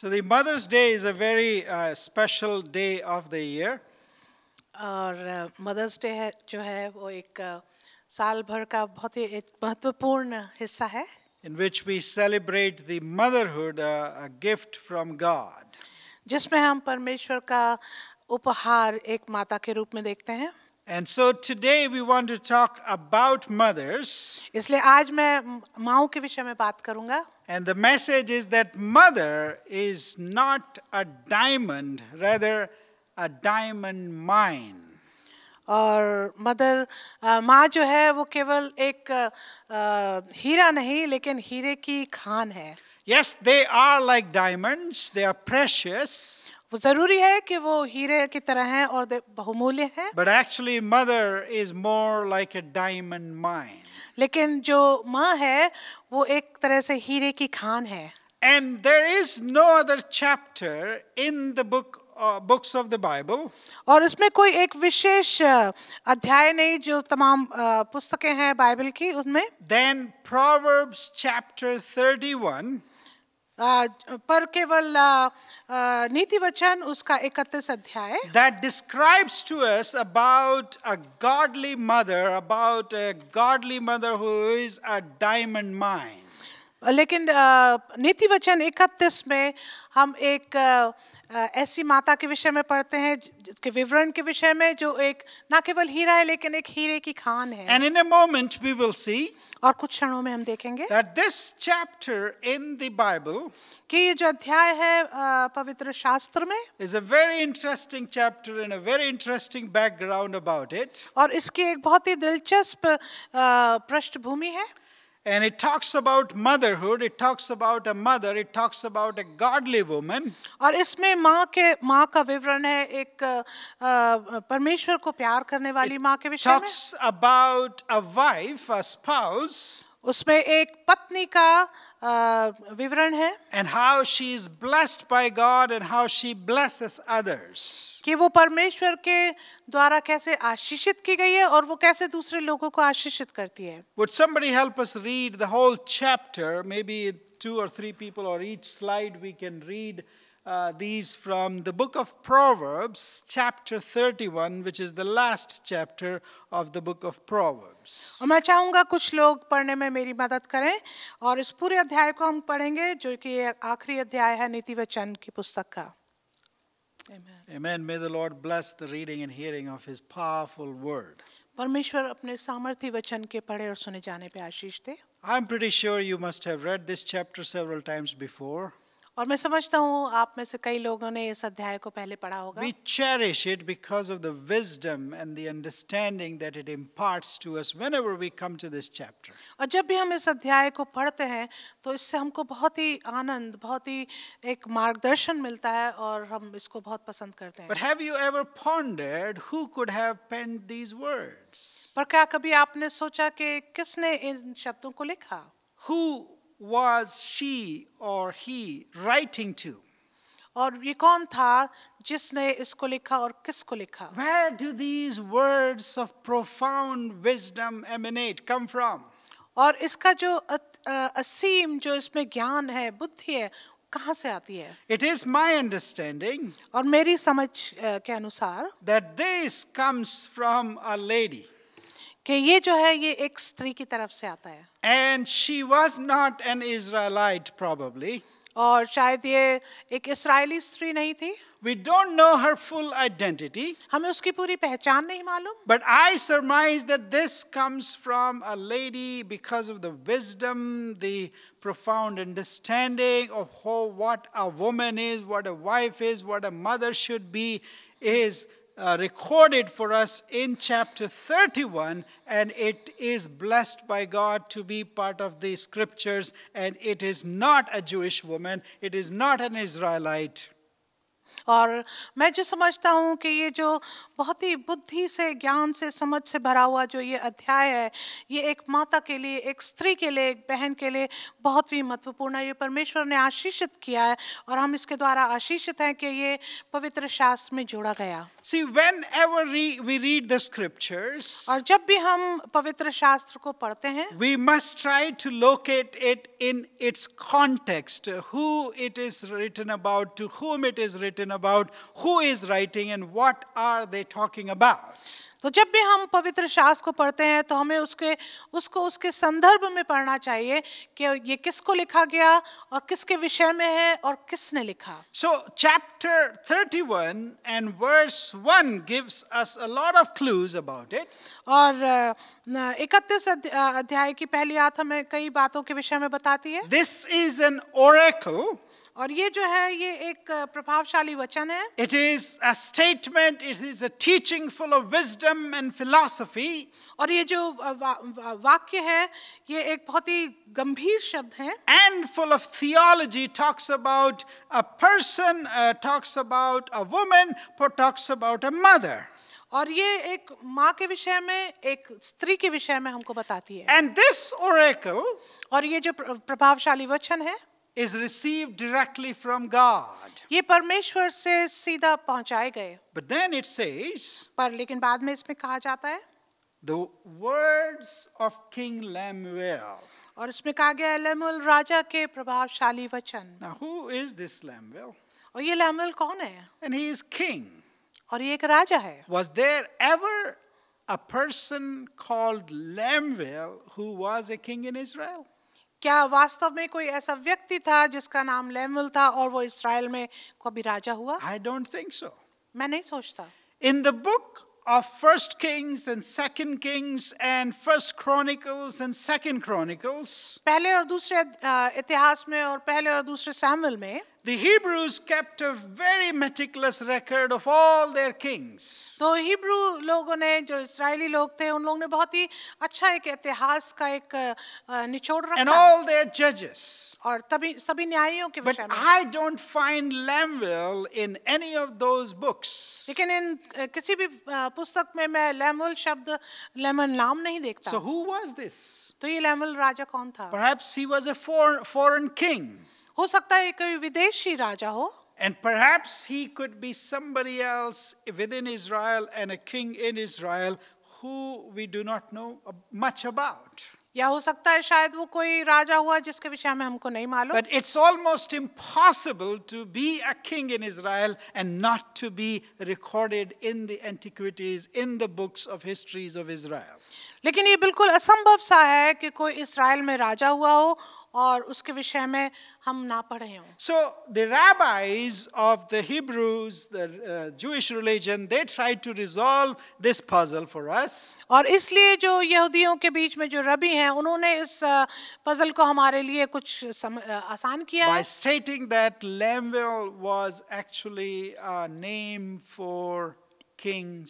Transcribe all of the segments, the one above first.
So the Mother's Day is a very special day of the year. और mother's day है जो है वो एक साल भर का बहुत ही एक महत्वपूर्ण हिस्सा है In which we celebrate the motherhood, a gift from God. जिसमें हम परमेश्वर का उपहार एक माता के रूप में देखते हैं. And so today we want to talk about mothers. इसलिए आज मैं माँओं के विषय में बात करूँगा. And the message is that mother is not a diamond, rather a diamond mine. और मदर माँ जो है वो केवल एक हीरा नहीं लेकिन हीरे की खान है. Yes, they are like diamonds, they are precious. वो जरूरी है कि वो हीरे की तरह हैं और बहुमूल्य हैं. But actually mother is more like a diamond mine. लेकिन जो माँ है वो एक तरह से हीरे की खान है. And there is no other chapter in the books of the Bible. और इसमें कोई एक विशेष अध्याय नहीं जो तमाम पुस्तकें हैं बाइबल की उसमें. Then Proverbs chapter 31. पर केवल नीति वचन उसका 31 अध्याय. That describes to us about a godly mother who is a diamond mine. लेकिन नीति वचन 31 में हम एक ऐसी माता के विषय में पढ़ते हैं जिसके विवरण के विषय में जो एक ना केवल हीरा है लेकिन एक हीरे की खान है. And in a moment we will see और कुछ क्षणों में हम देखेंगे that this chapter in the Bible कि ये जो अध्याय है पवित्र शास्त्र में is a very interesting chapter and a very interesting background about it. और इसकी एक बहुत ही दिलचस्प पृष्ठभूमि है. And it talks about motherhood, it talks about a mother, it talks about a godly woman. और इसमें माँ का विवरण है एक परमेश्वर को प्यार करने वाली माँ के विषय में. Talks about a wife, a spouse. उसमें एक पत्नी का विवरण है. And how she is blessed by God and how she blesses others. कि वो परमेश्वर के द्वारा कैसे आशीषित की गई है और वो कैसे दूसरे लोगों को आशीषित करती है. Would somebody help us read the whole chapter? Maybe 2 or 3 people or each slide we can read these from the book of Proverbs, chapter 31, which is the last chapter of the book of Proverbs. और मैं चाहूँगा कुछ लोग पढ़ने में मेरी मदद करें और इस पूरे अध्याय को हम पढ़ेंगे जो कि आखिरी अध्याय है नीति वचन की पुस्तक का. Amen. May the Lord bless the reading and hearing of His powerful word. परमेश्वर अपने सामर्थी वचन के पढ़े और सुने जाने पे आशीष दे. I'm pretty sure you must have read this chapter several times before. और मैं समझता हूँ आप में से कई लोगों ने इस अध्याय को पहले पढ़ा होगा. We cherish it because of the wisdom and the understanding that it imparts to us whenever we come to this chapter. और जब भी हम इस अध्याय को पढ़ते हैं तो इससे हमको बहुत ही आनंद बहुत ही एक मार्गदर्शन मिलता है और हम इसको बहुत पसंद करते हैं. But have you ever pondered who could have penned these words? पर क्या कभी आपने सोचा कि किसने इन शब्दों को लिखा? Who was she or he writing to? और ये कौन था जिसने इसको लिखा और किसको लिखा? Where do these words of profound wisdom emanate, come from? और इसका जो असीम जो इसमें ज्ञान है बुद्धि है कहाँ से आती है? It is my understanding और मेरी समझ के अनुसार that this comes from a lady. कि ये जो है ये एक स्त्री की तरफ से आता है. And she was not an Israelite probably. और शायद ये एक इस्राएली स्त्री नहीं थी. We don't know her full identity. हमें उसकी पूरी पहचान नहीं मालूम. But I surmise that this comes from a lady because of the wisdom, the profound understanding of what a woman is, what a wife is, what a mother should be, is recorded for us in chapter 31, and it is blessed by God to be part of the scriptures, and it is not a Jewish woman, it is not an Israelite. और मैं जो समझता हूँ कि ये जो बहुत ही बुद्धि से, ज्ञान से, समझ से भरा हुआ जो ये अध्याय है, ये एक माता के लिए, एक स्त्री के लिए, एक बहन के लिए बहुत ही महत्वपूर्ण है। ये परमेश्वर ने आशीषित किया है और हम इसके द्वारा आशीषित हैं कि ये पवित्र शास्त्र में जोड़ा गया। See, whenever we read the scriptures, और जब भी हम पवित्र शास्त्र को पढ़ते हैं, we must try to locate it in its context, who it is written about, to whom it is written about, who is writing, and what are they talking about. तो जब भी हम पवित्र शास्त्र को पढ़ते हैं तो हमें उसको उसके संदर्भ में पढ़ना चाहिए कि ये किसको लिखा गया और किसके विषय में है और किसने लिखा। So chapter 31 and verse 1 gives us a lot of clues about it. और 31 अध्याय की पहली आयत हमें कई बातों के विषय में बताती है। This is an oracle. और ये जो है ये एक प्रभावशाली वचन है। It is a statement, it is a teaching full of wisdom and philosophy. और ये जो वाक्य है ये एक बहुत ही गंभीर शब्द है। And full of theology, talks about a person, talks about a woman, talks about a mother. और ये एक माँ के विषय में, एक स्त्री के विषय में हमको बताती है। And this oracle और ये जो प्रभावशाली वचन है is received directly from God. ये परमेश्वर से सीधा पहुंचाए गए। But then it says, पर लेकिन बाद में इसमें कहा जाता है the words of King Lemuel. और इसमें कहा गया है लेमुएल राजा के प्रभावशाली वचन। Now who is this Lemuel? और ये लेमुएल कौन है? And he is king. और ये एक राजा है। Was there ever a person called Lemuel who was a king in Israel? क्या वास्तव में कोई ऐसा व्यक्ति था जिसका नाम लेमुएल था और वो इस्राएल में कभी राजा हुआ? I don't think so. मैं नहीं सोचता। In the book of First Kings and Second Kings and First Chronicles and Second Chronicles, पहले और दूसरे इतिहास में और पहले और दूसरे सामुएल में the Hebrews kept a very meticulous record of all their kings. तो हिब्रू लोगों ने, जो इस्राएली लोग थे, उन लोगों ने बहुत ही अच्छा एक इतिहास का एक निचोड़ And रखा all their judges. और तभी सभी न्यायियों के But विषय में। I don't find Lemuel in any of those books. लेकिन इन किसी भी पुस्तक में मैं लेमुएल शब्द, लेमुएल नाम नहीं देखता। So who was this? तो ये लेमुएल राजा कौन था? Perhaps he was a foreign king. हो सकता है कोई विदेशी राजा हो। And perhaps he could be somebody else within Israel and a king in Israel who we do not know much about. या हो सकता है शायद वो कोई राजा हुआ जिसके विषय में हमको नहीं मालूम। But it's almost impossible to be a king in Israel and not to be recorded in the antiquities, in the books of histories of Israel. लेकिन ये बिल्कुल असंभव सा है कि कोई इस्राएल में राजा हुआ हो और उसके विषय में हम ना पढ़े हों। So the rabbis of the Hebrews, the Jewish religion, they tried to resolve this puzzle for us. और इसलिए जो यहूदियों के बीच में जो रबी हैं, उन्होंने इस पजल को हमारे लिए कुछ आसान किया By है stating that Lemuel was actually a name for King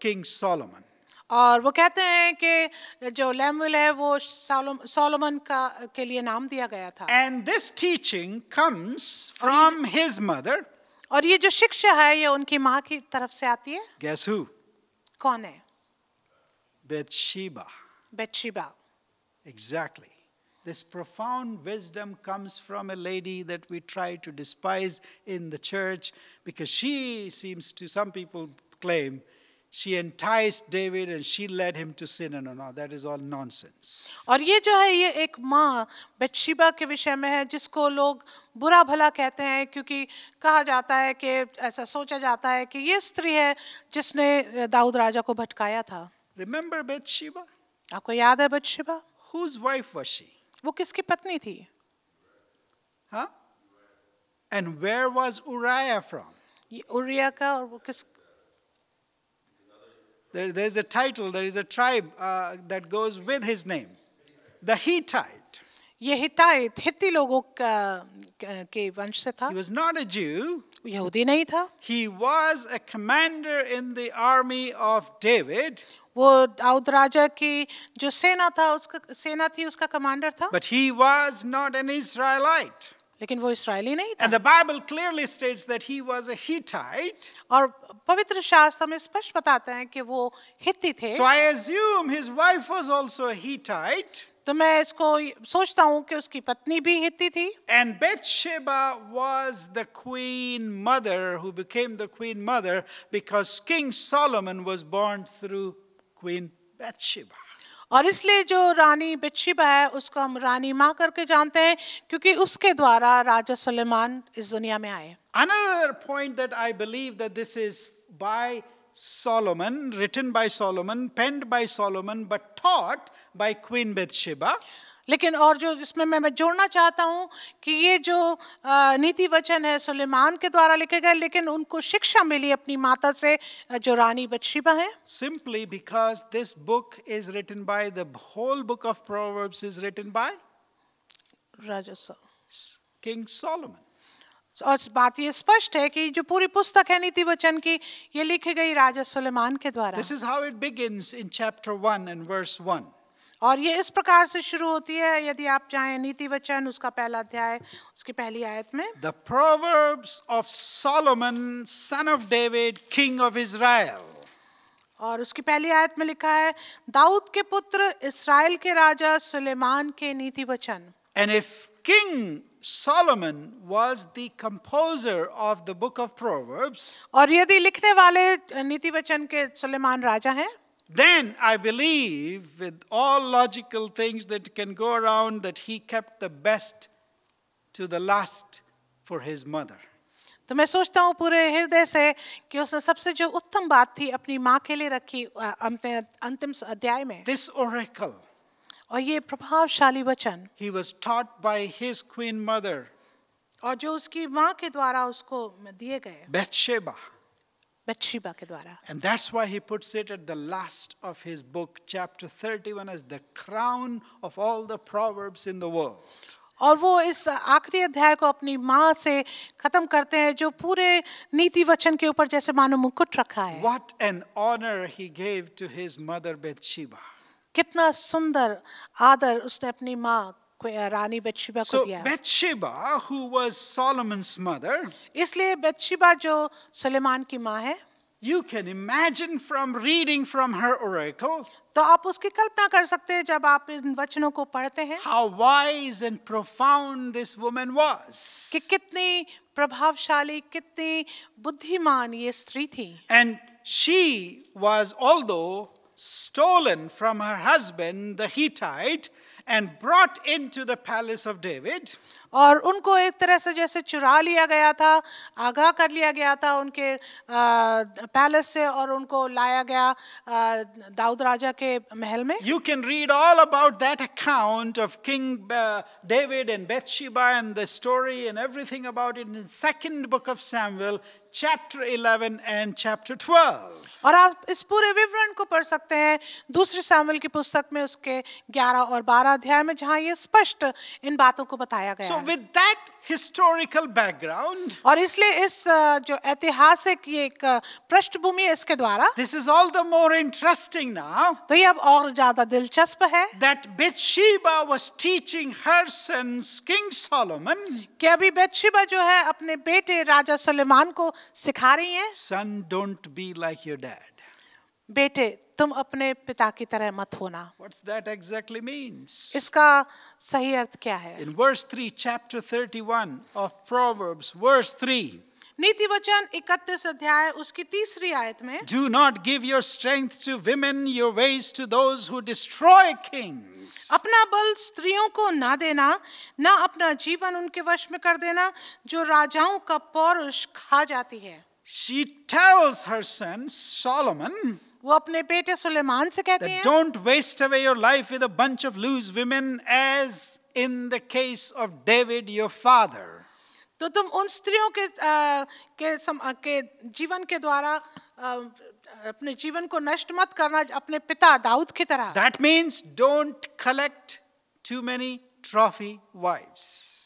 King Solomon. और वो कहते हैं कि जो लेमुएल है वो सोलोमन के लिए नाम दिया गया था। And this teaching comes from his mother. और ये जो शिक्षा है ये उनकी माँ की तरफ से आती है। Guess who? कौन है? Bathsheba. बेतशेबा। Exactly. This profound wisdom comes from a lady that we try to despise in the church because she seems to, some people claim, she enticed David and she led him to sin. No, that is all nonsense. और ये जो है ये एक माँ बेतशेबा के विषय में है जिसको लोग बुरा भला कहते हैं, क्योंकि कहा जाता है कि ऐसा सोचा जाता है कि ये स्त्री है जिसने दाऊद राजा को भटकाया था। Remember Bathsheba? आपको याद है बेतशेबा? Whose wife was she? वो किसकी पत्नी थी? Huh? And where was Uriah from? ये उरिया का, और वो किस There's a title, there is a tribe that goes with his name. The Hittite. ये हित्ताइत, हित्ती लोगों के वंश से था। He was not a Jew. यहूदी नहीं था। He was a commander in the army of David. वो दाऊद राजा की जो सेना थी उसका कमांडर था। But he was not an Israelite. लेकिन वो इस्राएली नहीं था। And the Bible clearly states that he was a Hittite. और पवित्र शास्त्र हमें स्पष्ट बताते हैं कि वो हित्ती थे। So I assume his wife was also a Hittite. तो मैं इसको सोचता हूँ कि उसकी पत्नी भी हित्ती थी। And Bathsheba was the queen mother who became the queen mother because King Solomon was born through Queen Bathsheba. और इसलिए जो रानी बत्शेबा है उसको हम रानी माँ करके जानते हैं क्योंकि उसके द्वारा राजा सुलेमान इस दुनिया में आए। Another point that I believe that this is by Solomon, written by Solomon, penned by Solomon, but taught by Queen Bathsheba. लेकिन और जो इसमें मैं जोड़ना चाहता हूँ कि ये जो नीति वचन है सुलेमान के द्वारा लिखे गए, लेकिन उनको शिक्षा मिली अपनी माता से जो रानी बत्शेबा है। Simply because this book is written by, the whole book of Proverbs is written by King Solomon. और बात ये स्पष्ट है कि जो पूरी पुस्तक है नीति वचन की ये लिखी गई राजा सुलेमान के द्वारा। This is how it begins in chapter 1 and verse 1. और ये इस प्रकार से शुरू होती है, यदि आप चाहें नीति वचन उसका पहला अध्याय उसकी पहली आयत में। The Proverbs of Solomon, son of David, king of Israel. और उसकी पहली आयत में लिखा है दाऊद के पुत्र इस्राएल के राजा सुलेमान के नीति वचन। And if King Solomon was the composer of the book of Proverbs, और यदि लिखने वाले नीति वचन के सुलेमान राजा हैं, then I believe with all logical things that can go around that he kept the best to the last for his mother. तो मैं सोचता हूँ पूरे हृदय से कि उसने सबसे जो उत्तम बात थी अपनी माँ के लिए रखी अंतिम अध्याय में। This oracle, और ये प्रभावशाली वचन he was taught by his queen mother, और जो उसकी माँ के द्वारा उसको दिए गए Bathsheba. बत्शेबा के द्वारा। And that's why he puts it at the last of his book, chapter 31, as the crown of all the proverbs in the world. और वो इस आखिरी अध्याय को अपनी माँ से खत्म करते हैं जो पूरे नीति वचन के ऊपर जैसे मानो मुकुट रखा है। What an honor he gave to his mother Bathsheba. कितना सुंदर आदर उसने अपनी माँ रानी बत्शेबा को So दिया। Bathsheba, who was Solomon's mother, इसलिए बत्शेबा जो सुलेमान की माँ है, you can imagine from reading from her oracle तो आप उसकी कल्पना कर सकते हैं जब आप इन वचनों को पढ़ते हैं how wise and profound this woman was. कि कितनी प्रभावशाली कितनी बुद्धिमान ये स्त्री थी। And she was, although stolen from her husband the Hittite and brought into the palace of David, और उनको एक तरह से जैसे चुरा लिया गया था, आगाह कर लिया गया था उनके पैलेस से और उनको लाया गया दाऊद राजा के महल में। you can read all about that account of King David and Bathsheba and the story and everything about it in the second book of Samuel, chapter 11 and chapter 12. और आप इस पूरे विवरण को पढ़ सकते हैं दूसरे सामुएल की पुस्तक में उसके 11 और 12 अध्याय में जहाँ ये स्पष्ट इन बातों को बताया गया So है। with that historical background, और इसलिए इस जो ऐतिहासिक ये एक पृष्ठभूमि है इसके द्वारा this is all the more interesting now तो ये अब और ज्यादा दिलचस्प है that Bathsheba was teaching her son King Solomon, कि अभी बत्शेबा जो है अपने बेटे राजा सुलेमान को सिखा रही है, son, don't be like your dad. बेटे तुम अपने पिता की तरह मत होना। What's that exactly means? इसका सही अर्थ क्या है? In verse 3, chapter 31 of Proverbs, verse 3, नीति वचन 31 अध्याय उसकी तीसरी आयत में do not give your strength to women, your ways to those who destroy kings. अपना बल स्त्रियों को ना देना, ना अपना जीवन उनके वश में कर देना जो राजाओं का पौरुष खा जाती है। She tells her son Solomon वो अपने बेटे सुलेमान से कहती that हैं don't waste away your life with a bunch of loose women as in the case of David your father. तो तुम उन स्त्रियों के जीवन के द्वारा अपने जीवन को नष्ट मत करना अपने पिता दाऊद की तरह। That means don't collect too many trophy wives.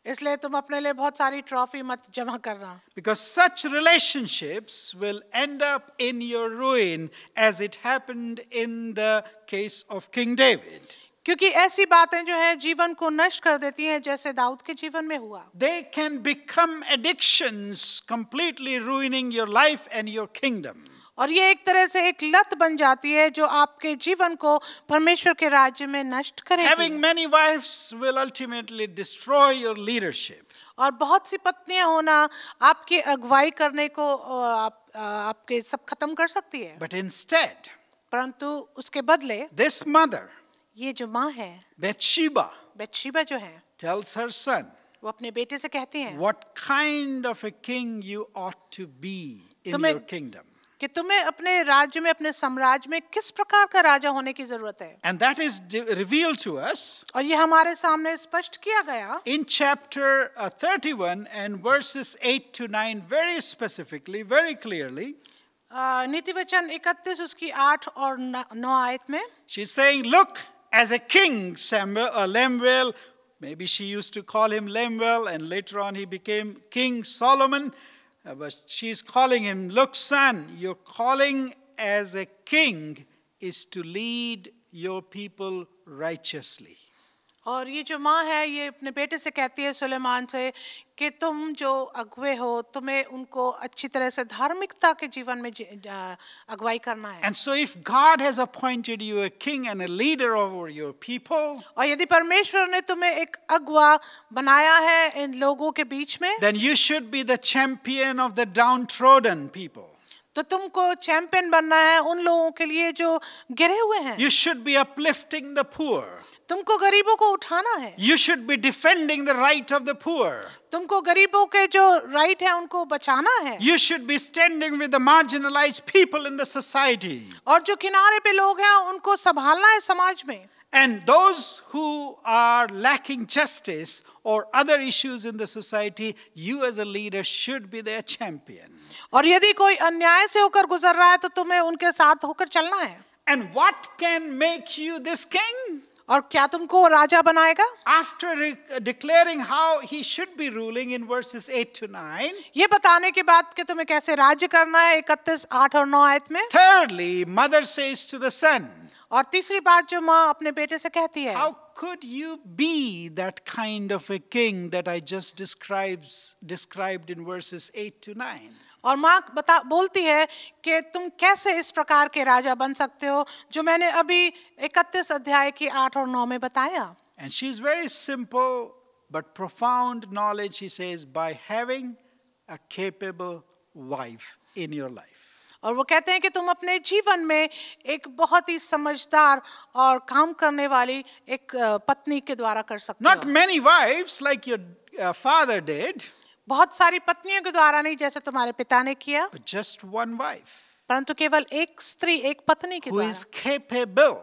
इसलिए तुम अपने लिए बहुत सारी ट्रॉफी मत जमा करना, Because such relationships will end up in your ruin as it happened in the case of King David. क्योंकि ऐसी बातें जो है जीवन को नष्ट कर देती हैं, जैसे दाऊद के जीवन में हुआ। They can become addictions, completely ruining your life and your kingdom. और ये एक तरह से एक लत बन जाती है जो आपके जीवन को परमेश्वर के राज्य में नष्ट करेगी। Having many wives will ultimately destroy your leadership. और बहुत सी पत्नियां होना आपकी अगुवाई करने को आपके सब खत्म कर सकती है। But instead, परंतु उसके बदले this mother, ये जो माँ है Bathsheba, बेतशेबा जो है, tells her son, वो अपने बेटे से कहती हैं what kind of a king you ought to be in तुम्हें- your kingdom. कि तुम्हें अपने राज्य में, अपने साम्राज्य में किस प्रकार का राजा होने की जरूरत है। And that is revealed to us और ये हमारे सामने स्पष्ट किया गया in chapter 31 and verses 8 to 9, very specifically, very clearly. नीति वचन 31 उसकी 8 और 9 आयत में। She's saying, look, as a king, Lemuel, maybe she used to call him Lemuel, and later on he became King Solomon. But she's calling him, look, son, your calling as a king is to lead your people righteously. और ये जो माँ है ये अपने बेटे से कहती है सुलेमान से कि तुम जो अगुवे हो तुम्हें उनको अच्छी तरह से धार्मिकता के जीवन में अगुवाई करना है। And so if God has appointed you a king and a leader over your people, और यदि परमेश्वर ने तुम्हें एक अगुवा बनाया है इन लोगों के बीच में, then you should be the champion of the downtrodden people. तो तुमको चैंपियन बनना है उन लोगों के लिए जो गिरे हुए हैं। You should be uplifting the poor. तुमको गरीबों को उठाना है। You should be defending the right of the poor. तुमको गरीबों के जो राइट है उनको बचाना है। You should be standing with the marginalized people in the society. और जो किनारे पे लोग हैं उनको संभालना है समाज में। And those who are lacking justice or other issues in the society, you as a leader should be their champion. और यदि कोई अन्याय से होकर गुजर रहा है तो तुम्हें उनके साथ होकर चलना है। And what can make you this king? और क्या तुमको राजा बनाएगा? After declaring how he should be ruling in verses 8 to 9, ये बताने के बाद कि तुम्हें कैसे राज्य करना है 31 8 और 9 आयत में। thirdly, mother says to the son, और तीसरी बात जो माँ अपने बेटे से कहती है, how could you be that kind of a king that I just described in verses 8 to 9? और माँ बोलती है कि तुम कैसे इस प्रकार के राजा बन सकते हो जो मैंने अभी 31 अध्याय की 8 और 9 में बताया। And she's very simple but profound knowledge, she says, by having a capable wife in your life. और वो कहते हैं कि तुम अपने जीवन में एक बहुत ही समझदार और काम करने वाली एक पत्नी के द्वारा कर सकते Not हो। many wives like your father did, बहुत सारी पत्नियों के द्वारा नहीं जैसे तुम्हारे पिता ने किया, but just one wife परंतु केवल एक स्त्री, एक पत्नी के who is द्वारा capable.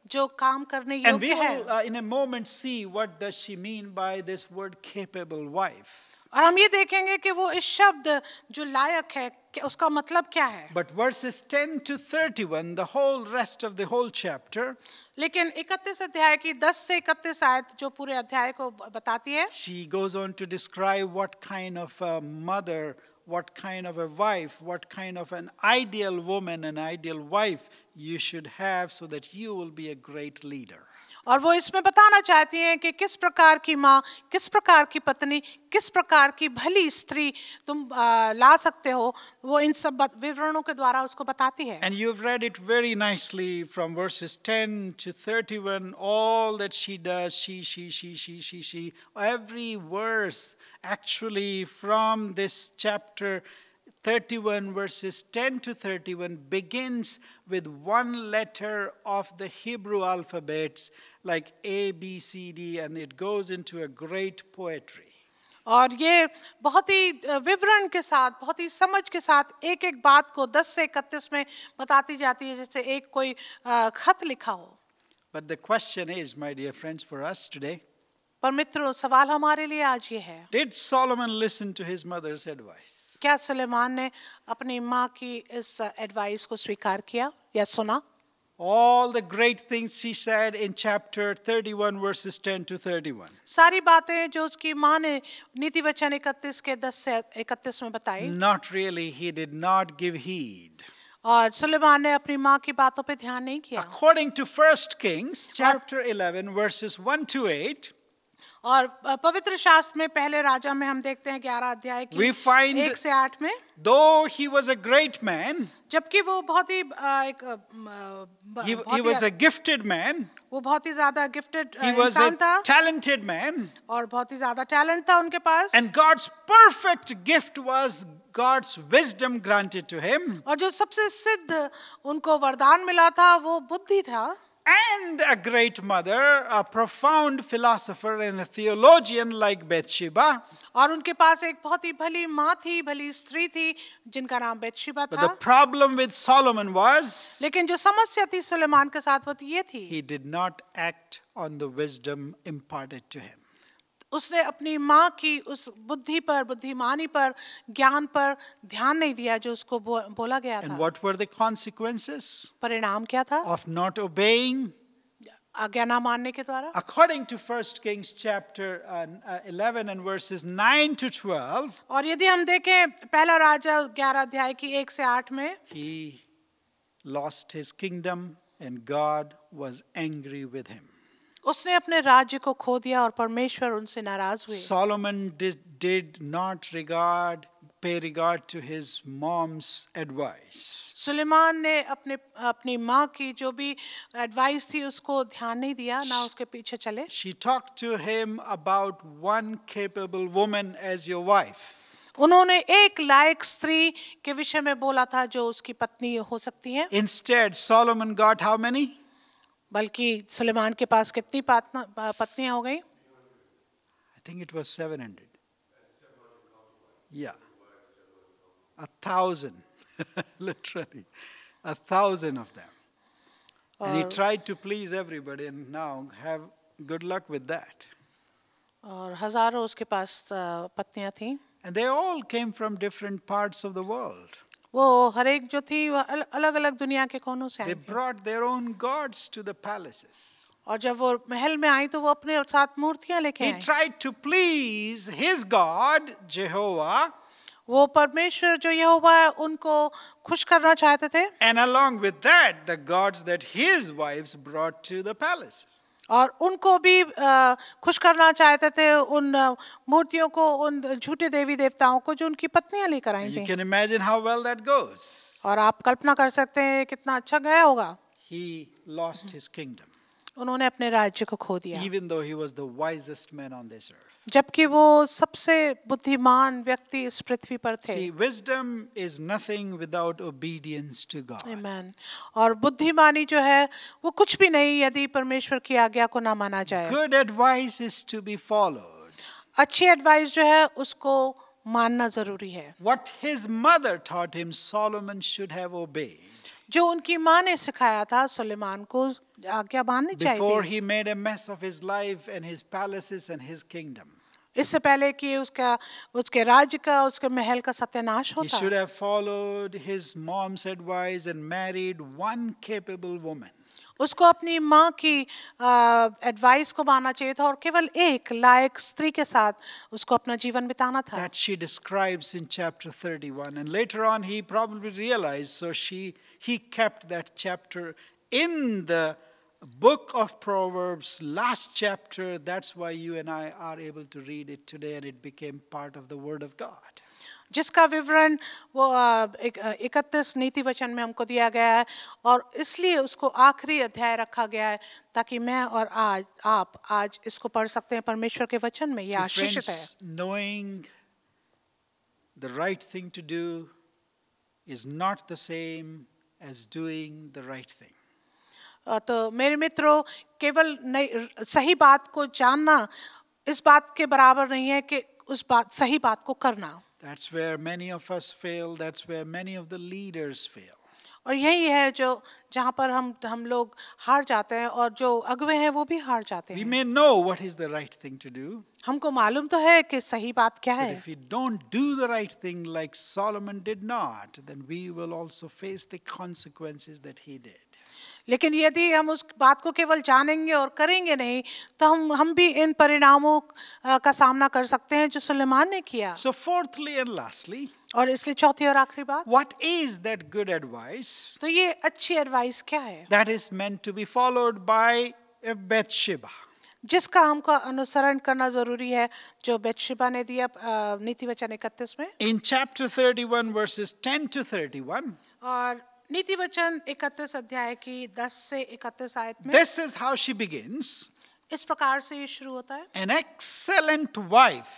जो काम करने And we योग्य है। will in a moment see what does she mean by this word capable wife. और हम ये देखेंगे कि वो इस शब्द जो लायक है कि उसका मतलब क्या है। But verses 10 to 31, the whole rest of the whole chapter, लेकिन 31 अध्याय की 10 से 31 आयत जो पूरे अध्याय को बताती है, she goes on to describe what kind of a mother, what kind of a wife, what kind of an ideal woman, an ideal wife you should have so that you will be a great leader. और वो इसमें बताना चाहती हैं कि किस प्रकार की माँ, किस प्रकार की पत्नी, किस प्रकार की भली स्त्री तुम ला सकते हो, वो इन सब विवरणों के द्वारा उसको बताती है। And you've read it very nicely from verses 10 to 31, all that she does, she, every verse actually from this chapter 31 verses 10 to 31 begins with one letter of the Hebrew alphabets like A, B, C, D, and it goes into a great poetry. और ये बहुत ही विवरण के साथ, बहुत ही समझ के साथ एक एक बात को 10 से 31 में बताती जाती है जैसे एक कोई खत लिखा हो। But the question is, my dear friends, for us today, पर मित्रों सवाल हमारे लिए आज ये है, did Solomon listen to his mother's advice? क्या सुलेमान ने अपनी माँ की इस एडवाइस को स्वीकार किया या सुना? All the great things she said in chapter 31 verses 10 to 31. सारी बातें जो उसकी माँ ने नीति वचन 31 के 10 से 31 में बताई, Not really, he did not give heed. और सुलेमान ने अपनी माँ की बातों पे ध्यान नहीं किया। According to 1 Kings chapter 11 verses 1 to 8, और पवित्र शास्त्र में पहले राजा में हम देखते हैं 11 अध्याय की we find 1 से 8 में, though he was a great man, जबकि वो बहुत ही he was a gifted man, वो बहुत ही ज्यादा गिफ्टेड he was इंसान a था talented man, और बहुत ही ज्यादा टैलेंट था उनके पास, and God's perfect gift was God's wisdom granted to him, और जो सबसे सिद्ध उनको वरदान मिला था वो बुद्धि था, and a great mother, a profound philosopher and a theologian like Bathsheba. और उनके पास एक बहुत ही भली माँ थी, भली स्त्री थी जिनका नाम बेतशेबा But था। the problem with Solomon was लेकिन जो समस्या थी सुलेमान के साथ वो ये थी, he did not act on the wisdom imparted to him. उसने अपनी माँ की उस बुद्धि पर, बुद्धिमानी पर, ज्ञान पर ध्यान नहीं दिया जो उसको बोला गया And था। what were the consequences परिणाम क्या था? of not obeying? आज्ञा ना मानने के द्वारा। According to 1 Kings chapter 11 and verses 9 to 12, और यदि हम देखें पहला राजा 11 अध्याय की 1 से 8 में, he lost his kingdom and God was angry with him. उसने अपने राज्य को खो दिया और परमेश्वर उनसे नाराज हुए। Solomon did not pay regard to his mom's advice. Suleman ने अपनी माँ की जो भी एडवाइस थी उसको ध्यान नहीं दिया, ना उसके पीछे चले। She talked to him about one capable woman as your wife. उन्होंने एक लायक स्त्री के विषय में बोला था जो उसकी पत्नी हो सकती है। Instead, Solomon got how many? बल्कि सुलेमान के पास कितनी पत्नियां हो गई? I think it was 700. Yeah. 1,000. Literally. 1,000 of them. And he tried to please everybody and now have good luck with that. और हजारों उसके पास पत्नियां थीं। And they all came from different parts of the world. वो हर एक जो थी वो अलग-अलग दुनिया के कोनों से आई They थी। brought their own gods to the palaces. और जब वो महल में आई तो वो अपने साथ मूर्तियां लेके He I. tried to please his God, Jehovah, वो परमेश्वर जो यहोवा है उनको खुश करना चाहते थे, and along with that, the gods that his wives brought to the palaces. और उनको भी खुश करना चाहते थे उन मूर्तियों को, उन झूठे देवी देवताओं को जो उनकी पत्नियां लेकर आई You थी। can imagine how well that goes. और आप कल्पना कर सकते हैं कितना अच्छा गया होगा। He lost his kingdom, उन्होंने अपने राज्य को खो दिया, even though he was the wisest man on this earth. जबकि वो सबसे बुद्धिमान व्यक्ति इस पृथ्वी पर थे। See, wisdom is nothing without obedience to God. आमीन। और बुद्धिमानी जो है वो कुछ भी नहीं यदि परमेश्वर की आज्ञा को ना माना जाए। Good advice is to be followed. अच्छी एडवाइस जो है उसको मानना जरूरी है। What his mother taught him, Solomon should have obeyed. जो उनकी माँ ने सिखाया था सुलेमान को आज्ञा माननी चाहिए Before थी। he made a mess of his life and his palaces and his kingdom. इससे पहले कि उसके राज्य का, उसके महल का सत्यानाश He होता, should have followed his mom's advice and married one capable woman. उसको अपनी माँ की एडवाइस को मानना चाहिए था और केवल एक लायक स्त्री के साथ उसको अपना जीवन बिताना था। That she describes in chapter 31, and later on he probably realized, so he kept that chapter in the book of Proverbs, last chapter. That's why you and I are able to read it today, and it became part of the Word of God. जिसका विवरण वो 31 नीति वचन में हमको दिया गया है और इसलिए उसको आखिरी अध्याय रखा गया है ताकि मैं और आप आज इसको पढ़ सकते हैं परमेश्वर के वचन में। ये आशीषित है। Knowing the right thing to do is not the same as doing the right thing. तो मेरे मित्रों, केवल सही बात को जानना इस बात के बराबर नहीं है कि सही बात को करना। That's where many of us fail. That's where many of the leaders fail. और यही है जो जहाँ पर हम लोग हार जाते हैं और जो अगुवे हैं वो भी हार जाते We हैं। may know what is the right thing to do, हमको मालूम तो है कि सही बात क्या but है, if we don't do the right thing like Solomon did not, then we will also face the consequences that he did. लेकिन यदि हम उस बात को केवल जानेंगे और करेंगे नहीं तो हम भी इन परिणामों का सामना कर सकते हैं जो सुलेमान ने किया। So fourthly and lastly, और इसलिए चौथी और आखिरी बात, what is that good advice तो ये अच्छी एडवाइस क्या है that is meant to be followed by Bathsheba? जिसका हमको अनुसरण करना जरूरी है, जो बेतशेबा ने दिया नीति वचन 31 में। In chapter 31, verses 10 to 31, और नीति वचन 31 अध्याय की 10 से 31 आयत में this is how she begins. इस प्रकार से ये शुरू होता है, An excellent wife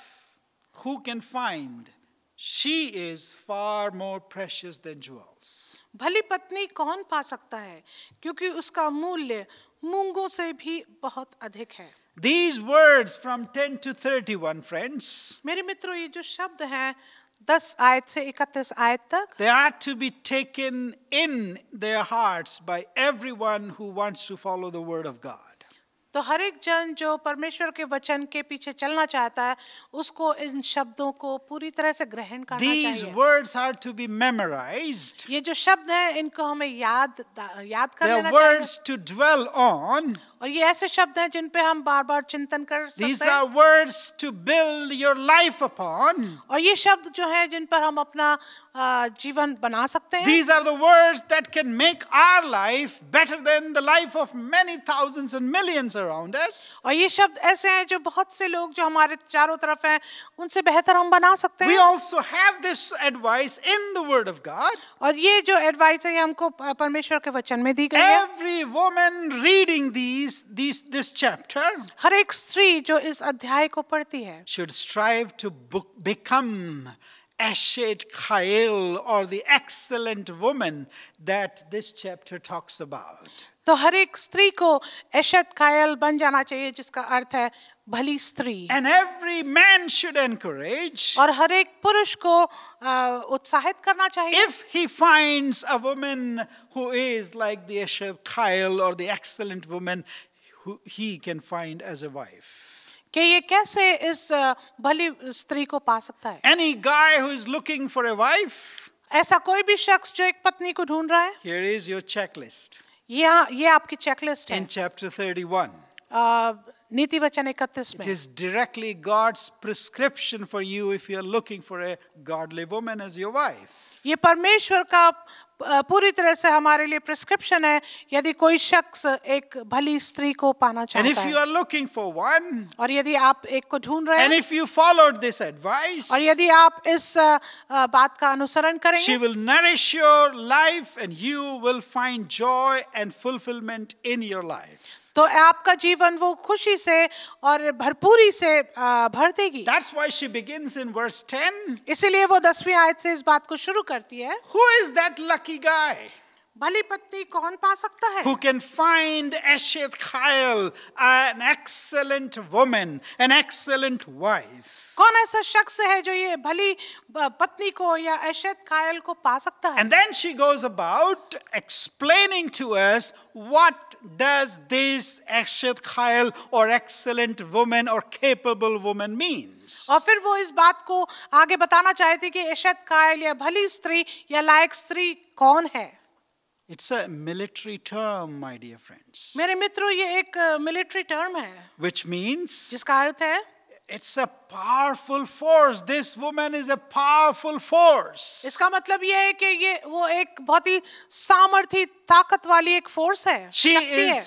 who can find, she is far more precious than jewels. भली पत्नी कौन पा सकता है, क्योंकि उसका मूल्य मूंगों से भी बहुत अधिक है। These words from 10 to 31, friends, मेरे मित्रों, ये जो शब्द हैं 10 आयत से 31 आयत तक, they are to be taken in their hearts by everyone who wants to follow the word of God. तो हर एक जन जो परमेश्वर के वचन के पीछे चलना चाहता है, उसको इन शब्दों को पूरी तरह से ग्रहण करना These चाहिए। words are to be memorized. ये जो शब्द हैं, इनको हमें याद कर They लेना are चाहिए। words to dwell on. और ये ऐसे शब्द हैं जिन पे हम बार-बार चिंतन कर These सकते are हैं। words to build your life upon. और ये शब्द जो हैं जिन पर हम अपना जीवन बना सकते हैं। These are the words that can make our life better than the life of many thousands and millions around us. और ये शब्द ऐसे हैं जो बहुत से लोग जो हमारे चारों तरफ हैं, उनसे बेहतर हम बना सकते We हैं। also have this advice in the Word of God. और ये जो एडवाइस है, ये हमको परमेश्वर के वचन में दी गई है। Every woman reading this chapter हर एक स्त्री जो इस अध्याय को पढ़ती है, should strive to become Eshet Chayil, or the excellent woman that this chapter talks about. तो हर एक स्त्री को एशत कायल बन जाना चाहिए, जिसका अर्थ है भली स्त्री। And every man should encourage, और हर एक पुरुष को उत्साहित करना चाहिए, if he finds a woman who is like the Eshet Chayil or the excellent woman who he can find as a wife. कि ये कैसे इस भली स्त्री को पा सकता है। Any guy who is looking for a wife, ऐसा कोई भी शख्स जो एक पत्नी को ढूंढ रहा है, here is your checklist ये आपकी चेकलिस्ट है। in chapter 31. नीति वचन 31 It में is directly God's prescription for you if you are looking for a godly woman as your wife. ये परमेश्वर का पूरी तरह से हमारे लिए प्रिस्क्रिप्शन है, यदि कोई शख्स एक भली स्त्री को पाना And चाहता if you है। are looking for one, और यदि आप एक को ढूंढ रहे and हैं, if you followed this advice, और यदि आप इस बात का अनुसरण she करेंगे, will nourish your life and you will find joy and fulfillment in your life. तो आपका जीवन वो खुशी से और भरपूरी से भर देगी। That's why she begins in verse 10. इसीलिए वो 10वीं आयत से इस बात को शुरू करती है, Who is that lucky guy भली पत्नी कौन पा सकता है who can find Eshet Chayil, an excellent woman, an excellent wife? कौन ऐसा शख्स है जो ये भली पत्नी को या एशत कायल को पा सकता है। And then she goes about explaining to us what does this Eshet Chayil or excellent woman or capable woman means. और फिर वो इस बात को आगे बताना चाहती कि एशत कायल या भली स्त्री या लायक स्त्री कौन है। It's a military term, my dear friends, मेरे मित्रों, ये एक मिलिट्री टर्म है, which means जिसका अर्थ है it's a powerful force. This woman is a powerful force. इसका मतलब ये है कि ये वो एक बहुत ही सामर्थी ताकत वाली एक फोर्स है, शक्ति है।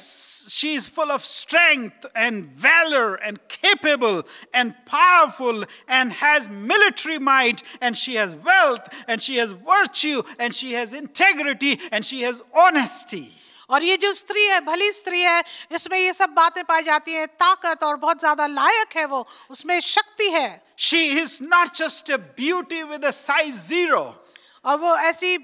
She is full of strength and valor and capable and powerful and has military might and she has wealth and she has virtue and she has integrity and she has honesty. और ये जो स्त्री है, भली स्त्री है, इसमें ये सब बातें पाई जाती हैं, ताकत और बहुत ज्यादा लायक है वो, उसमें शक्ति है। She is not just a beauty with a size 0. और वो ऐसी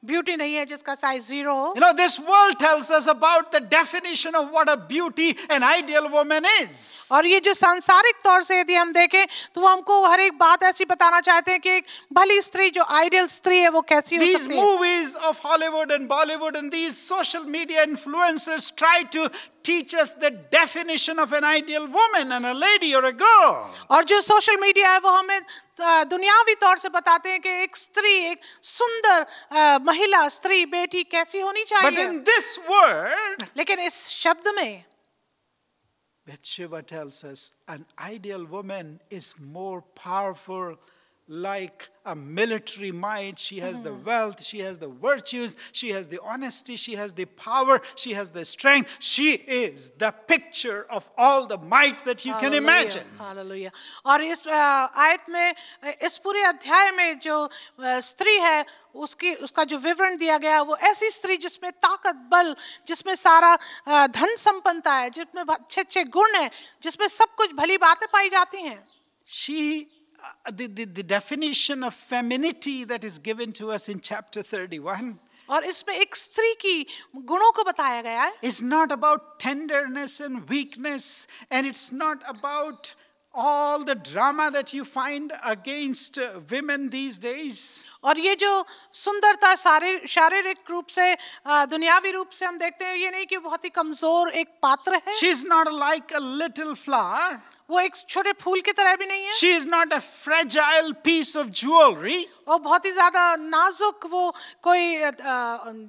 ब्यूटी नहीं है जिसका साइज 0 हो। You know, this world tells us about the definition of what a beauty, an ideal woman is. और ये जो सांसारिक तौर से यदि हम देखें तो वो हमको हर एक बात ऐसी बताना चाहते हैं कि एक भली स्त्री जो आइडियल स्त्री है वो कैसी हो These सकती है। movies of Hollywood and Bollywood and these social media influencers try to teach us the definition of an ideal woman and a lady or a girl. और जो सोशल मीडिया है वो हमें दुनियावी तौर से बताते हैं कि एक स्त्री, एक सुंदर महिला, स्त्री, बेटी कैसी होनी But चाहिए। in this word, लेकिन इस शब्द में Bathsheba tells us an ideal woman is more powerful like a military might. She has the wealth, she has the virtues, she has the honesty, she has the power, she has the strength. She is the picture of all the might that you can imagine. Hallelujah. और इस आयत में, इस पूरे अध्याय में जो स्त्री है उसका जो विवरण दिया गया वो ऐसी स्त्री जिसमें ताकत, बल, जिसमें सारा धन संपन्नता है, जिसमें अच्छे अच्छे गुण है, जिसमें सब कुछ भली बातें पाई जाती हैं। The definition of femininity that is given to us in chapter 31 और इसमें एक स्त्री की गुणों को बताया गया है। It's not about tenderness and weakness, and it's not about all the drama that you find against women these days. और ये जो सुंदरता शारीरिक रूप से, दुनियावी रूप से हम देखते हैं, ये नहीं कि बहुत ही कमजोर एक पात्र है। She is not like a little flower. वो एक छोटे फूल की तरह भी नहीं है। She is not a fragile piece of jewelry और बहुत ही ज्यादा नाजुक वो कोई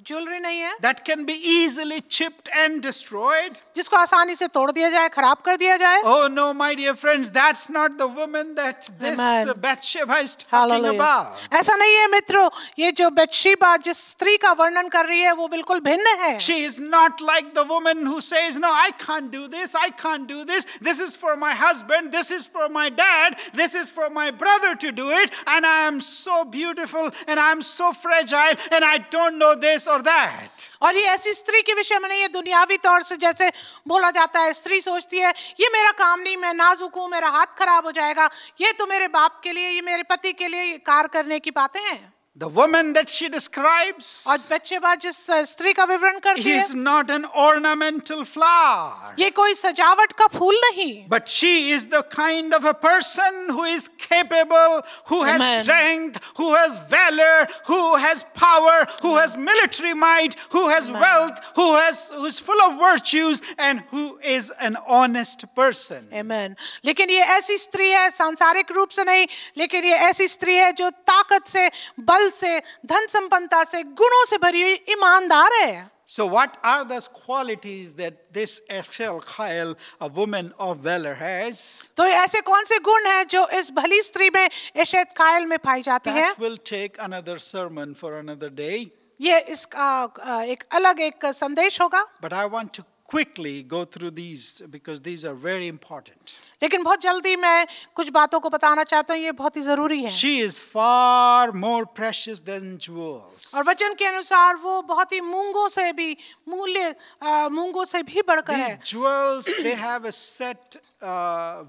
ज्वेलरी नहीं है that can be easily chipped and destroyed. जिसको आसानी से तोड़ दिया जाए, खराब कर दिया जाए। Oh no, my dear friends, that's not the woman that this Bathsheba is talking about. ऐसा नहीं है मित्रों, ये जो बत्शेबा जिस स्त्री का वर्णन कर रही है वो बिल्कुल भिन्न है। She is not like the woman who says, no, I can't do this, I can't do this. This is for my husband, this is for my dad, this is for my brother to do it, and I am so beautiful and I am so fragile and I don't know this or that. और ये ऐसी स्त्री के विषय में नहीं है, दुनियावी तौर से जैसे बोला जाता है, स्त्री सोचती है ये मेरा काम नहीं, मैं नाजुक हूँ, मेरा हाथ खराब हो जाएगा, ये तो मेरे बाप के लिए, ये मेरे पति के लिए कार्य करने की बातें हैं। The woman that she describes और बत्शेबा जिस स्त्री का विवरण करती है, is not an ornamental flower. ये कोई सजावट का फूल नहीं, but she is the kind of a person who is capable, who has strength, who has valor, who has power, who has military might, who has wealth, who's full of virtues, and who is an honest person. Amen. लेकिन ये ऐसी स्त्री है, सांसारिक रूप से नहीं, लेकिन ये ऐसी स्त्री है जो ताकत से, बल से, धन संपन्नता से, गुणों से भरी हुई ईमानदार है। So what are those qualities that this Eshel Chayil, a woman of valor, has? तो ऐसे कौन से गुण हैं जो इस भली स्त्री में, एशेत कायल में पाई जाती हैं? That will take another sermon for another day. ये इसका एक अलग एक संदेश होगा। But I want to quickly go through these because these are very important. लेकिन बहुत जल्दी मैं कुछ बातों को बताना चाहता हूँ, ये बहुत ही जरूरी है। She is far more precious than jewels. और वचन के अनुसार वो बहुत ही मूंगों से भी मूंगों से भी बढ़कर है। These jewels, they have a set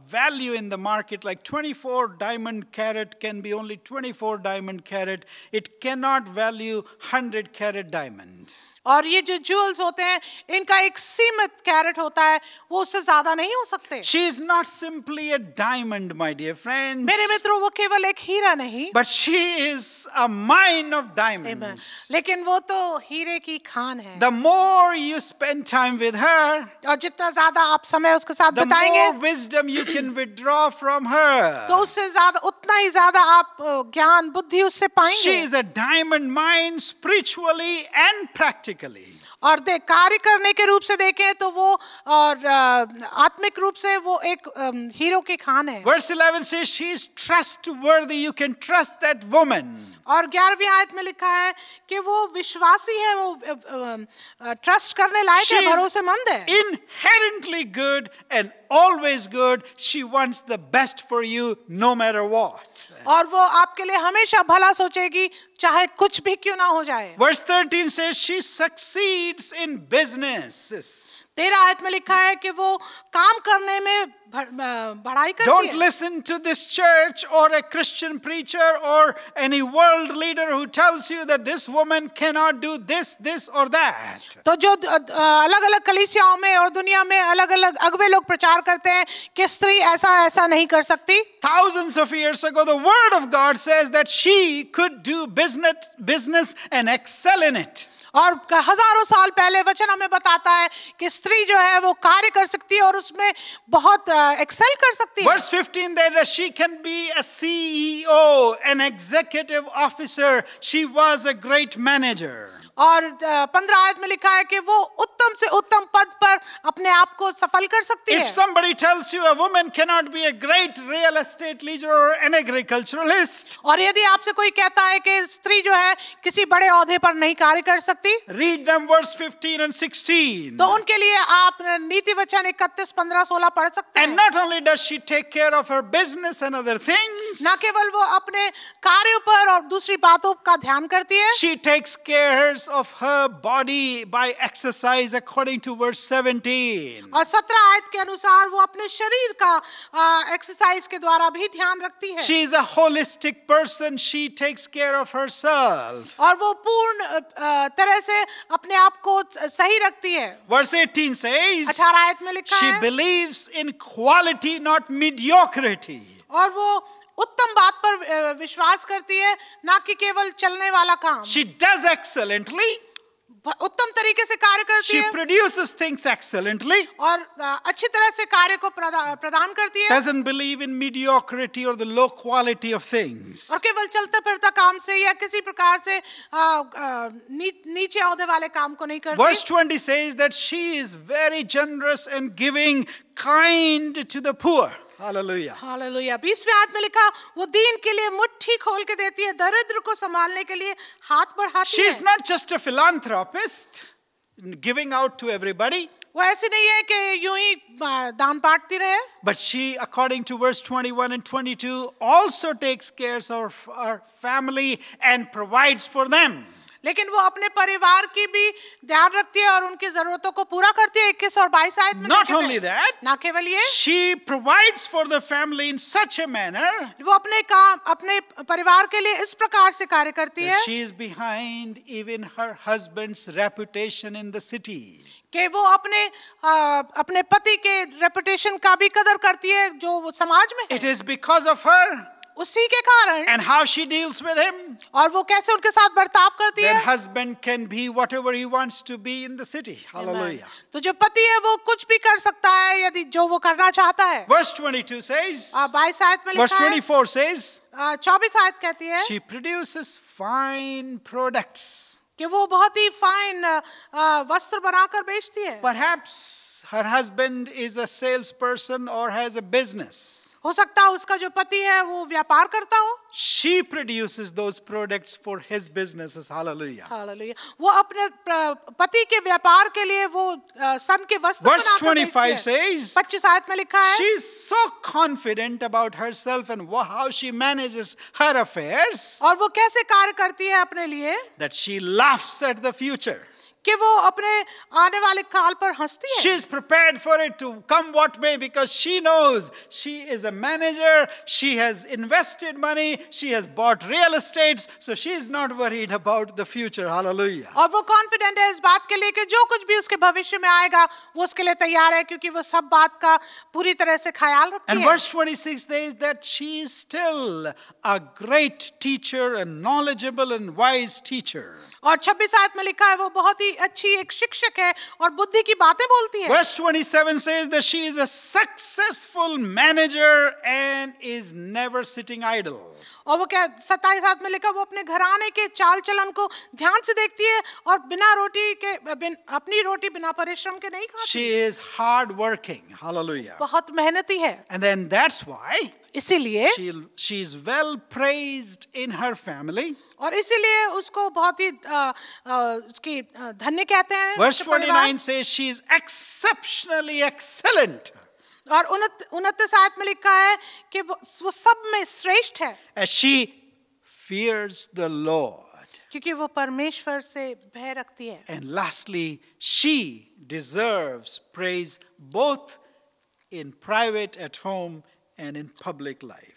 value in the market, like 24 diamond carat can be only 24 diamond carat. It cannot value 100 carat diamond. और ये जो ज्वेल्स होते हैं इनका एक सीमित कैरेट होता है, वो उससे ज्यादा नहीं हो सकते। She is not simply a diamond, my dear friends. मेरे मित्रों, वो केवल एक हीरा नहीं, but she is a mine of diamonds. लेकिन वो तो हीरे की खान है। The more you spend time with her, और जितना ज्यादा आप समय उसके साथ the बिताएंगे, more wisdom you can withdraw from her. तो उससे ज्यादा, उतना ही ज्यादा आप ज्ञान बुद्धि उससे पाएंगे। She is a diamond mine spiritually and practically. और कार्य करने के रूप से देखें तो वो और आत्मिक रूप से वो एक हीरो की खान है। Verse 11 says she is trustworthy. You can trust that woman. और 11वीं आयत में लिखा है कि वो विश्वासी है, वो ट्रस्ट करने लायक है, भरोसेमंद है। Inherently good and always good. She wants the best for you no matter what. और वो आपके लिए हमेशा भला सोचेगी, चाहे कुछ भी क्यों ना हो जाए। Verse 13 says she succeeds in business. 13 आयत में लिखा है कि वो काम करने में बढ़ाई करती है। Don't listen to this church or a Christian preacher or any world leader who tells you that this woman cannot do this, this or that. तो जो अलग-अलग कलीसियाओं में और दुनिया में अलग-अलग अगुवे लोग प्रचार करते हैं कि स्त्री ऐसा नहीं कर सकती। Thousands of years ago, the Word of God says that she could do business and excel in it. और हजारों साल पहले वचन हमें बताता है कि स्त्री जो है वो कार्य कर सकती है और उसमें बहुत एक्सेल कर सकती है। Verse 15 that she can be a CEO, an executive officer. She was a great manager. और 15 आयत में लिखा है कि वो उत्तम उत्तम से उत्तम पद पर अपने आप को सफल कर सकती If है। somebody tells you a woman cannot be a great real estate leader or an agriculturalist, और यदि आपसे कोई कहता है कि स्त्री जो है किसी बड़े ओहदे पर नहीं कार्य कर सकती, read them verse 15 and 16. तो उनके लिए आप नीति वचन 31, 15, 16 पढ़ सकते And हैं। not only does she take care of her business and other things, न केवल वो अपने कार्यों पर और दूसरी बातों का ध्यान करती है, she takes care of her body by exercise according to verse 17. और 17 आयत के अनुसार वो अपने शरीर का एक्सरसाइज के द्वारा भी ध्यान रखती है। She is a holistic person. She takes care of herself. और वो पूर्ण तरह से अपने आप को सही रखती है। Verse 18 says, 18 आयत में लिखा she है, believes in quality, not mediocrity. और वो उत्तम बात पर विश्वास करती है, ना कि केवल चलने वाला काम। She does excellently. उत्तम तरीके से कार्य करती She है produces things excellently. और अच्छी तरह से कार्य को प्रदान करती है, Doesn't believe in mediocrity or the low quality of things. और केवल चलता फिरता काम से या किसी प्रकार से नीचे ओहदे वाले काम को नहीं Verse करती। 20 says that she is very generous and giving, kind to the poor. Hallelujah. Hallelujah. 20वें आयत में लिखा, वो दीन के लिए मुट्ठी खोल के देती है, दरिद्र को संभालने के लिए हाथ बढ़ाती She है। is not just a philanthropist giving out to everybody, वो ऐसी नहीं है कि यूं ही दान बांटती रहे, but she, according to verse 21 and 22, also takes care of her family and provides for them. लेकिन वो अपने परिवार की भी ध्यान रखती है और उनकी जरूरतों को पूरा करती है। 21 और 22 आयत में Not लिखे थे। only that, ना केवल ये, she provides for the family in such a manner वो अपने परिवार के लिए इस प्रकार से कार्य करती है that she is behind even her husband's reputation in the city. कि वो अपने पति के रेपुटेशन का भी कदर करती है जो वो समाज में है। It is because of her उसी के कारण and how she deals with him और वो कैसे उनके साथ बर्ताव करती that है। husband can be whatever he wants to be in the city. Hallelujah. तो जो पति है वो कुछ भी कर सकता है यदि जो वो करना चाहता है। Verse 22 says, 22 आयत में verse लिखा है, 24 says, 24 आयत कहती है she produces fine products. कि वो बहुत ही फाइन वस्त्र बनाकर बेचती है। Perhaps her husband is a salesperson or has a business. हो सकता है उसका जो पति है वो व्यापार करता हो। She produces those products for his businesses. Hallelujah. Hallelujah. वो अपने पति के व्यापार के लिए वो सन के वस्त्र Verse बनाकर 25 बेचती है। says, 25 आयत में लिखा है, she is so confident about herself and how she manages her affairs और वो कैसे कार्य करती है अपने लिए that she laughs at the future. कि वो अपने आने वाले काल पर हंसती है। She is prepared for it to come what may because she knows she is a manager, she has invested money, she has bought real estates, so she is not worried about the future. Hallelujah. और वो confident है इस बात के लिए कि जो कुछ भी उसके भविष्य में आएगा वो उसके लिए तैयार है, क्योंकि वो सब बात का पूरी तरह से ख्याल रखती And है। verse 26 says that she is still a great teacher and knowledgeable and wise teacher. और 26 आयत में लिखा है वो बहुत ही अच्छी एक शिक्षक है और बुद्धि की बातें बोलती है। Verse 27 says that she is a successful manager and is never sitting idle. और वो क्या 27 आयत में लिखा, वो अपने घराने के चाल चलन को ध्यान से देखती है और अपनी रोटी बिना परिश्रम के नहीं खाती। She is hard working. Hallelujah. बहुत मेहनती है। And then that's why इसीलिए she is well praised in her family. और इसीलिए उसको बहुत ही उसकी धन्य कहते हैं। Verse उसके परिवार। 29 says she is exceptionally excellent. और 29 आयत में लिखा है कि वो सब में श्रेष्ठ है As she fears the Lord. क्योंकि वो परमेश्वर से भय रखती है। And lastly, she deserves praise both in private at home and in public life.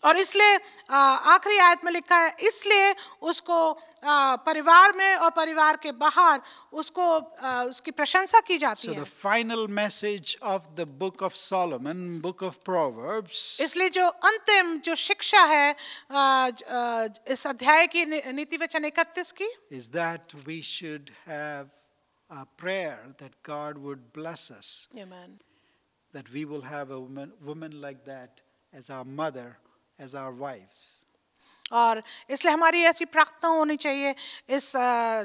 और इसलिए आखिरी आयत में लिखा है, इसलिए उसको परिवार में और परिवार के बाहर उसको उसकी प्रशंसा की जाती So है। the final message of the book of Solomon, book of Proverbs, इसलिए जो अंतिम जो शिक्षा है इस अध्याय की नीति वचन 31 की, is that we should have a prayer that God would bless us, Amen. that we will have a woman like that as our mother, as our wives. और इसलिए हमारी ऐसी प्रार्थना होनी चाहिए इस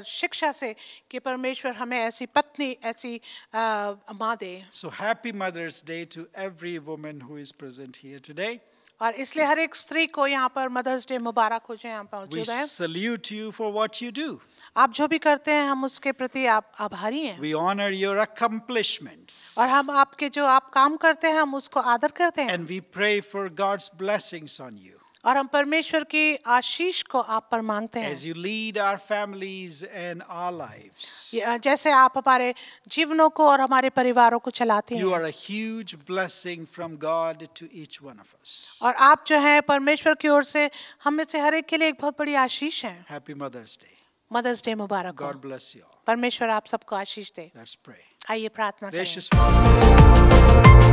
शिक्षा से कि परमेश्वर हमें ऐसी पत्नी, ऐसी माँ दे। So happy Mother's Day to every woman who is present here today. और इसलिए हर एक स्त्री को यहाँ पर मदर्स डे मुबारक हो जाए। यहाँ We मौजूद हैं, salute you for what you do. आप जो भी करते हैं हम उसके प्रति आप आभारी हैं। We honor your accomplishments. और हम आपके जो आप काम करते हैं हम उसको आदर करते हैं। And we pray for God's blessings on you और हम परमेश्वर की आशीष को आप पर मांगते हैं, as you lead our families and our lives. जैसे आप हमारे जीवनों को और हमारे परिवारों को चलाते You हैं। are a huge blessing from God to each one of us. और आप जो हैं परमेश्वर की ओर से हम में से हर एक के लिए एक बहुत बड़ी आशीष हैं। Happy Mother's Day. Mother's Day मुबारक हो। God bless you all. परमेश्वर आप सबको आशीष दे। Let's pray. आइए प्रार्थना करें। Gracious Father,